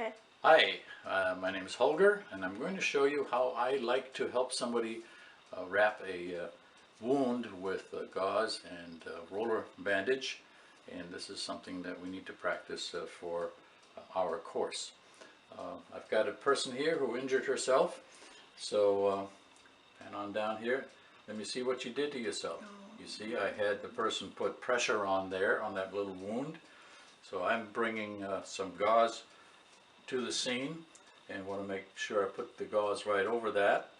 Okay. Hi, my name is Holger, and I'm going to show you how I like to help somebody wrap a wound with gauze and roller bandage, and this is something that we need to practice for our course. I've got a person here who injured herself, so and on down here, let me see what you did to yourself. You see, I had the person put pressure on there, on that little wound, so I'm bringing some gauze to the scene and want to make sure I put the gauze right over that.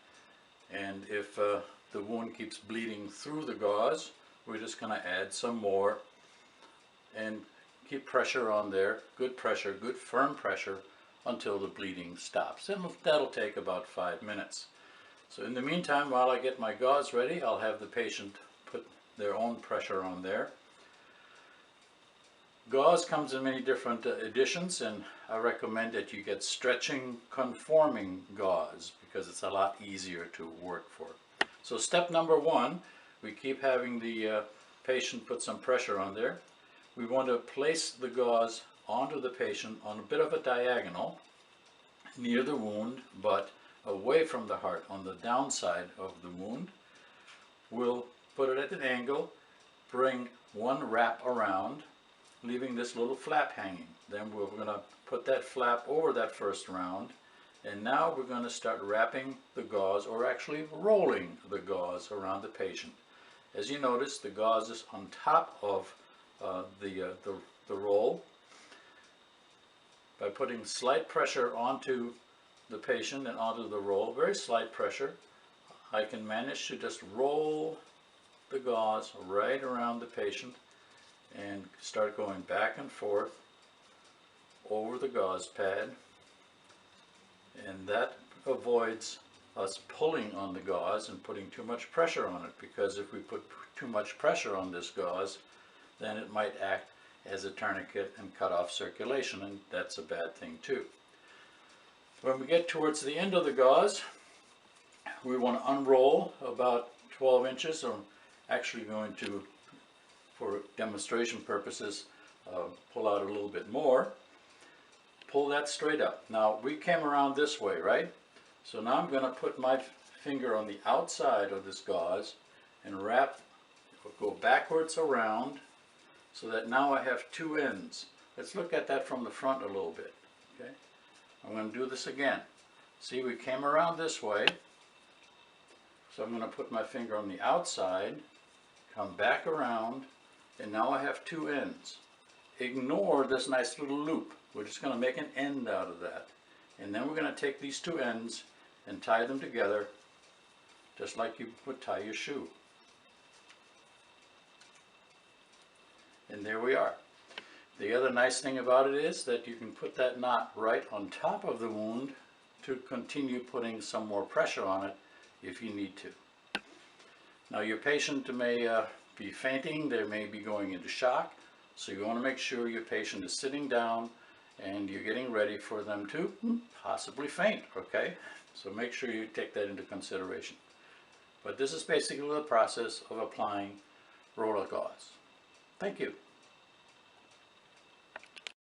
And if the wound keeps bleeding through the gauze, we're just going to add some more and keep pressure on there, good pressure, good firm pressure, until the bleeding stops. And that'll take about 5 minutes. So in the meantime, while I get my gauze ready, I'll have the patient put their own pressure on there. Gauze comes in many different editions, and I recommend that you get stretching conforming gauze because it's a lot easier to work for. So step number one, we keep having the patient put some pressure on there. We want to place the gauze onto the patient on a bit of a diagonal near the wound, but away from the heart, on the downside of the wound. We'll put it at an angle, bring one wrap around, leaving this little flap hanging. Then we're going to put that flap over that first round, and now we're going to start wrapping the gauze, or actually rolling the gauze around the patient. As you notice, the gauze is on top of the roll. By putting slight pressure onto the patient and onto the roll, very slight pressure, I can manage to just roll the gauze right around the patient and start going back and forth over the gauze pad, and that avoids us pulling on the gauze and putting too much pressure on it, because if we put too much pressure on this gauze, then it might act as a tourniquet and cut off circulation, and that's a bad thing too. When we get towards the end of the gauze, we want to unroll about 12 inches. I'm actually going to, for demonstration purposes, pull out a little bit more. Pull that straight up. Now we came around this way, right? So now I'm going to put my finger on the outside of this gauze and wrap, go backwards around, so that now I have two ends. Let's look at that from the front a little bit. Okay? I'm going to do this again. See, we came around this way, so I'm going to put my finger on the outside, come back around, and now I have two ends. Ignore this nice little loop. We're just going to make an end out of that. And then we're going to take these two ends and tie them together just like you would tie your shoe. And there we are. The other nice thing about it is that you can put that knot right on top of the wound to continue putting some more pressure on it if you need to. Now your patient may be fainting, they may be going into shock, so you want to make sure your patient is sitting down and you're getting ready for them to possibly faint, okay? So make sure you take that into consideration. But this is basically the process of applying roller gauze. Thank you.